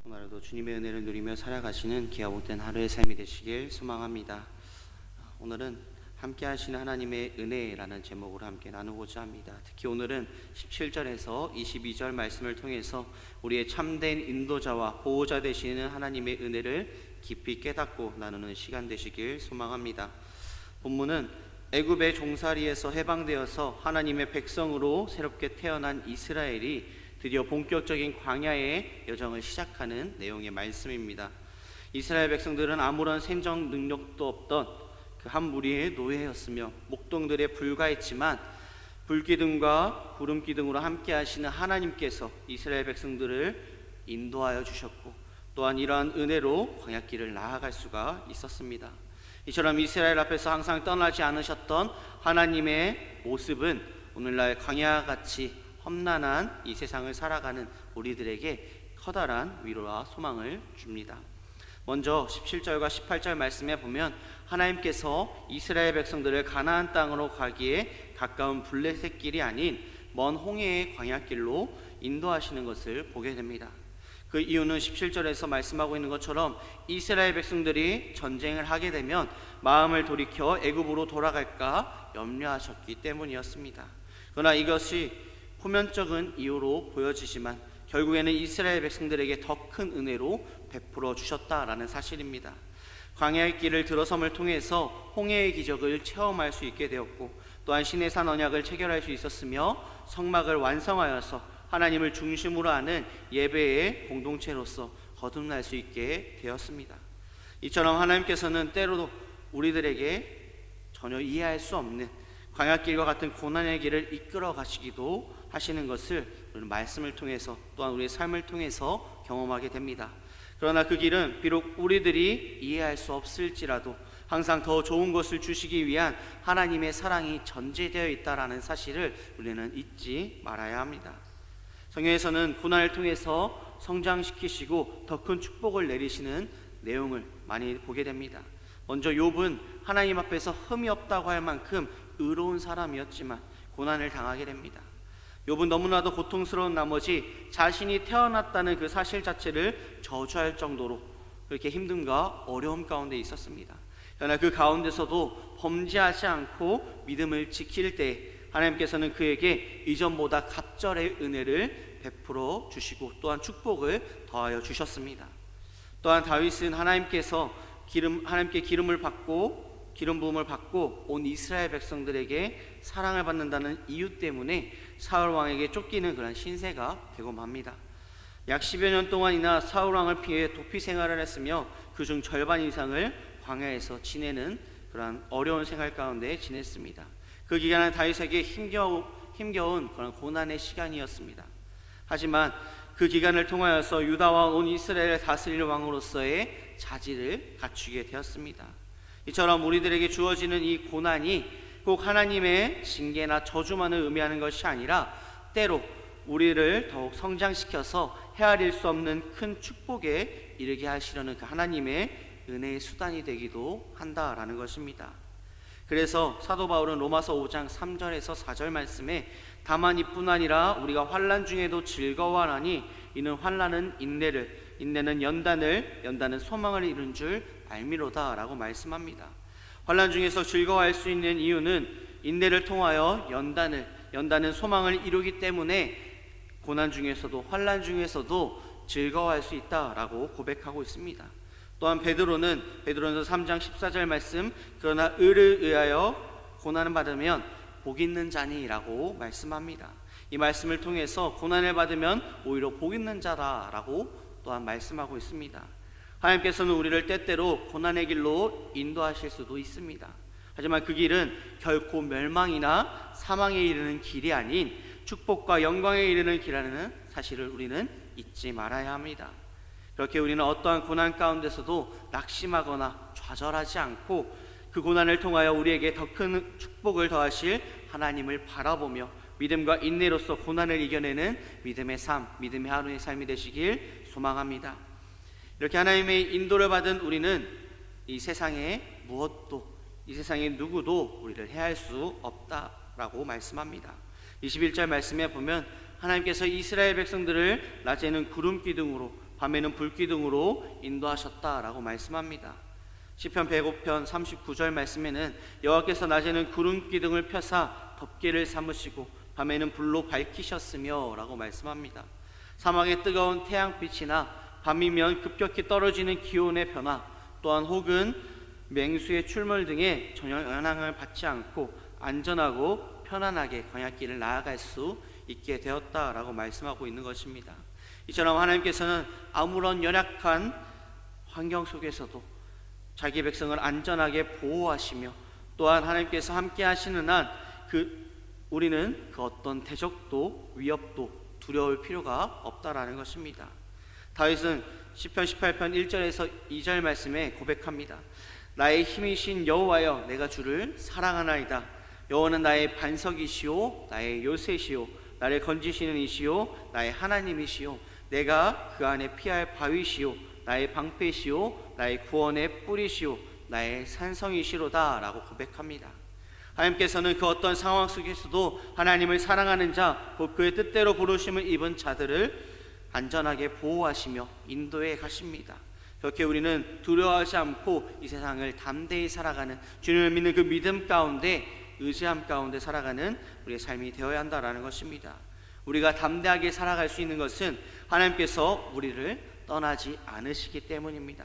오늘도 주님의 은혜를 누리며 살아가시는 기아 복된 하루의 삶이 되시길 소망합니다. 오늘은 함께 하시는 하나님의 은혜라는 제목으로 함께 나누고자 합니다. 특히 오늘은 17절에서 22절 말씀을 통해서 우리의 참된 인도자와 보호자 되시는 하나님의 은혜를 깊이 깨닫고 나누는 시간 되시길 소망합니다. 본문은 애굽의 종살이에서 해방되어서 하나님의 백성으로 새롭게 태어난 이스라엘이 드디어 본격적인 광야의 여정을 시작하는 내용의 말씀입니다. 이스라엘 백성들은 아무런 생존 능력도 없던 그 한 무리의 노예였으며 목동들에 불과했지만 불기둥과 구름기둥으로 함께 하시는 하나님께서 이스라엘 백성들을 인도하여 주셨고, 또한 이러한 은혜로 광야길을 나아갈 수가 있었습니다. 이처럼 이스라엘 앞에서 항상 떠나지 않으셨던 하나님의 모습은 오늘날 광야같이 험난한 이 세상을 살아가는 우리들에게 커다란 위로와 소망을 줍니다. 먼저 17절과 18절 말씀에 보면 하나님께서 이스라엘 백성들을 가나안 땅으로 가기에 가까운 블레셋 길이 아닌 먼 홍해의 광야길로 인도하시는 것을 보게 됩니다. 그 이유는 17절에서 말씀하고 있는 것처럼 이스라엘 백성들이 전쟁을 하게 되면 마음을 돌이켜 애굽으로 돌아갈까 염려하셨기 때문이었습니다. 그러나 이것이 표면적인 이유로 보여지지만 결국에는 이스라엘 백성들에게 더 큰 은혜로 베풀어 주셨다라는 사실입니다. 광야의 길을 들어섬을 통해서 홍해의 기적을 체험할 수 있게 되었고, 또한 시내산 언약을 체결할 수 있었으며 성막을 완성하여서 하나님을 중심으로 하는 예배의 공동체로서 거듭날 수 있게 되었습니다. 이처럼 하나님께서는 때로도 우리들에게 전혀 이해할 수 없는 광야길과 같은 고난의 길을 이끌어 가시기도 하시는 것을 우리는 말씀을 통해서 또한 우리의 삶을 통해서 경험하게 됩니다. 그러나 그 길은 비록 우리들이 이해할 수 없을지라도 항상 더 좋은 것을 주시기 위한 하나님의 사랑이 전제되어 있다는 사실을 우리는 잊지 말아야 합니다. 성경에서는 고난을 통해서 성장시키시고 더 큰 축복을 내리시는 내용을 많이 보게 됩니다. 먼저 욥은 하나님 앞에서 흠이 없다고 할 만큼 의로운 사람이었지만 고난을 당하게 됩니다. 욥은 너무나도 고통스러운 나머지 자신이 태어났다는 그 사실 자체를 저주할 정도로 그렇게 힘듦과 어려움 가운데 있었습니다. 그러나 그 가운데서도 범죄하지 않고 믿음을 지킬 때 하나님께서는 그에게 이전보다 갑절의 은혜를 베풀어 주시고 또한 축복을 더하여 주셨습니다. 또한 다윗은 하나님께 기름을 받고 기름 부음을 받고 온 이스라엘 백성들에게 사랑을 받는다는 이유 때문에 사울 왕에게 쫓기는 그런 신세가 되고 맙니다. 약 10여 년 동안이나 사울 왕을 피해 도피 생활을 했으며 그중 절반 이상을 광야에서 지내는 그런 어려운 생활 가운데 지냈습니다. 그 기간은 다윗에게 힘겨운 그런 고난의 시간이었습니다. 하지만 그 기간을 통하여서 유다와 온 이스라엘을 다스릴 왕으로서의 자질을 갖추게 되었습니다. 이처럼 우리들에게 주어지는 이 고난이 꼭 하나님의 징계나 저주만을 의미하는 것이 아니라 때로 우리를 더욱 성장시켜서 헤아릴 수 없는 큰 축복에 이르게 하시려는 그 하나님의 은혜의 수단이 되기도 한다라는 것입니다. 그래서 사도 바울은 로마서 5장 3절에서 4절 말씀에 다만 이뿐 아니라 우리가 환난 중에도 즐거워하나니 이는 환난은 인내를, 인내는 연단은 소망을 이룬 줄 알미로다 라고 말씀합니다. 환난 중에서 즐거워할 수 있는 이유는 인내를 통하여 연단은 소망을 이루기 때문에 고난 중에서도 환난 중에서도 즐거워할 수 있다라고 고백하고 있습니다. 또한 베드로서 3장 14절 말씀, 그러나 의를 의하여 고난을 받으면 복 있는 자니라고 말씀합니다. 이 말씀을 통해서 고난을 받으면 오히려 복 있는 자다라고 또한 말씀하고 있습니다. 하나님께서는 우리를 때때로 고난의 길로 인도하실 수도 있습니다. 하지만 그 길은 결코 멸망이나 사망에 이르는 길이 아닌 축복과 영광에 이르는 길이라는 사실을 우리는 잊지 말아야 합니다. 그렇게 우리는 어떠한 고난 가운데서도 낙심하거나 좌절하지 않고 그 고난을 통하여 우리에게 더 큰 축복을 더하실 하나님을 바라보며 믿음과 인내로서 고난을 이겨내는 믿음의 삶, 믿음의 하루의 삶이 되시길 소망합니다. 이렇게 하나님의 인도를 받은 우리는 이 세상에 누구도 우리를 해할 수 없다라고 말씀합니다. 21절 말씀에 보면 하나님께서 이스라엘 백성들을 낮에는 구름 기둥으로 밤에는 불기둥으로 인도하셨다라고 말씀합니다. 시편 105편 39절 말씀에는 여호와께서 낮에는 구름 기둥을 펴사 덮개를 삼으시고 밤에는 불로 밝히셨으며 라고 말씀합니다. 사막의 뜨거운 태양빛이나 밤이면 급격히 떨어지는 기온의 변화, 또한 혹은 맹수의 출몰 등의 전혀 영향을 받지 않고 안전하고 편안하게 광야길을 나아갈 수 있게 되었다라고 말씀하고 있는 것입니다. 이처럼 하나님께서는 아무런 연약한 환경 속에서도 자기 백성을 안전하게 보호하시며, 또한 하나님께서 함께 하시는 한 우리는 그 어떤 대적도 위협도 두려울 필요가 없다라는 것입니다. 다윗은 시편 18편 1절에서 2절 말씀에 고백합니다. 나의 힘이신 여호와여, 내가 주를 사랑하나이다. 여호와는 나의 반석이시오, 나의 요새시오, 나를 건지시는 이시오, 나의 하나님이시오. 내가 그 안에 피할 바위시오, 나의 방패시오, 나의 구원의 뿌리시오, 나의 산성이시로다 라고 고백합니다. 하나님께서는 그 어떤 상황 속에서도 하나님을 사랑하는 자, 곧 그의 뜻대로 부르심을 입은 자들을 안전하게 보호하시며 인도해 가십니다. 그렇게 우리는 두려워하지 않고 이 세상을 담대히 살아가는, 주님을 믿는 그 믿음 가운데, 의지함 가운데 살아가는 우리의 삶이 되어야 한다라는 것입니다. 우리가 담대하게 살아갈 수 있는 것은 하나님께서 우리를 떠나지 않으시기 때문입니다.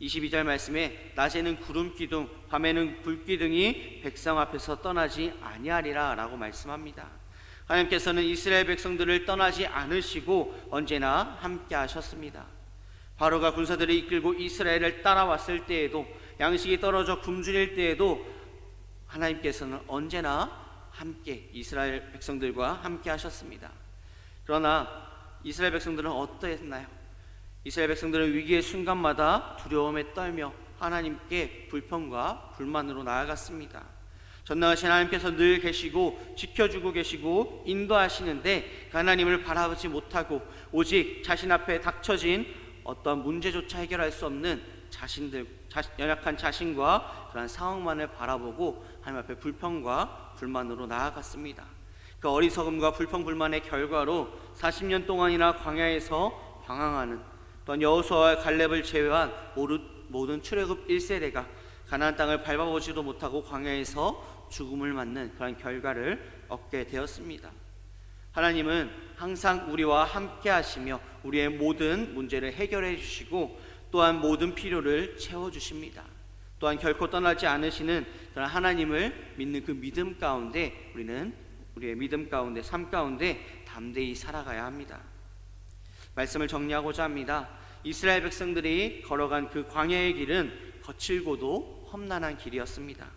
22절 말씀에 낮에는 구름 기둥, 밤에는 불 기둥이 백성 앞에서 떠나지 아니하리라 라고 말씀합니다. 하나님께서는 이스라엘 백성들을 떠나지 않으시고 언제나 함께 하셨습니다. 바로가 군사들을 이끌고 이스라엘을 따라왔을 때에도, 양식이 떨어져 굶주릴 때에도 하나님께서는 언제나 함께 이스라엘 백성들과 함께 하셨습니다. 그러나 이스라엘 백성들은 어떠했나요? 이스라엘 백성들은 위기의 순간마다 두려움에 떨며 하나님께 불평과 불만으로 나아갔습니다. 전능하신 하나님께서 늘 계시고 지켜주고 계시고 인도하시는데 그 하나님을 바라보지 못하고 오직 자신 앞에 닥쳐진 어떤 문제조차 해결할 수 없는 연약한 자신과 그런 상황만을 바라보고 하나님 앞에 불평과 불만으로 나아갔습니다. 그 어리석음과 불평 불만의 결과로 40년 동안이나 광야에서 방황하는, 또한 여호수아와 갈렙을 제외한 모든 출애굽 1세대가 가나안 땅을 밟아보지도 못하고 광야에서 죽음을 맞는 그런 결과를 얻게 되었습니다. 하나님은 항상 우리와 함께 하시며 우리의 모든 문제를 해결해 주시고 또한 모든 필요를 채워주십니다. 또한 결코 떠나지 않으시는 그런 하나님을 믿는 그 믿음 가운데 우리는 우리의 믿음 가운데, 삶 가운데 담대히 살아가야 합니다. 말씀을 정리하고자 합니다. 이스라엘 백성들이 걸어간 그 광야의 길은 거칠고도 험난한 길이었습니다.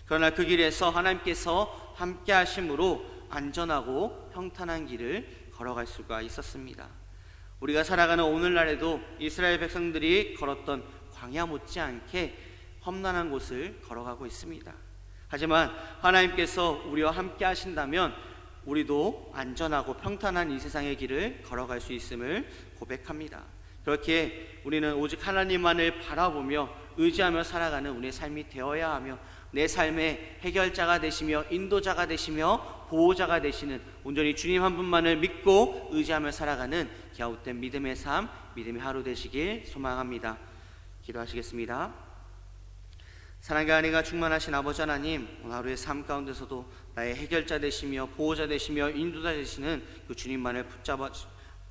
그러나 그 길에서 하나님께서 함께 하심으로 안전하고 평탄한 길을 걸어갈 수가 있었습니다. 우리가 살아가는 오늘날에도 이스라엘 백성들이 걸었던 광야 못지않게 험난한 곳을 걸어가고 있습니다. 하지만 하나님께서 우리와 함께 하신다면 우리도 안전하고 평탄한 이 세상의 길을 걸어갈 수 있음을 고백합니다. 그렇게 우리는 오직 하나님만을 바라보며 의지하며 살아가는 우리의 삶이 되어야 하며, 내 삶의 해결자가 되시며 인도자가 되시며 보호자가 되시는 온전히 주님 한 분만을 믿고 의지하며 살아가는 갸웃된 믿음의 삶, 믿음의 하루 되시길 소망합니다. 기도하시겠습니다. 사랑과 은혜가 충만하신 아버지 하나님, 오늘 하루의 삶 가운데서도 나의 해결자 되시며 보호자 되시며 인도자 되시는 그 주님만을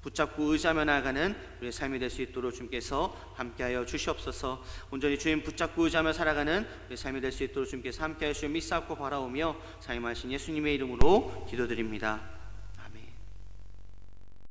붙잡고 의지하며 나아가는 우리의 삶이 될 수 있도록 주님께서 함께하여 주시옵소서. 온전히 주님 붙잡고 의지하며 살아가는 우리의 삶이 될 수 있도록 주님께서 함께하여 주시며 믿사옵고 바라오며 사임하신 예수님의 이름으로 기도드립니다.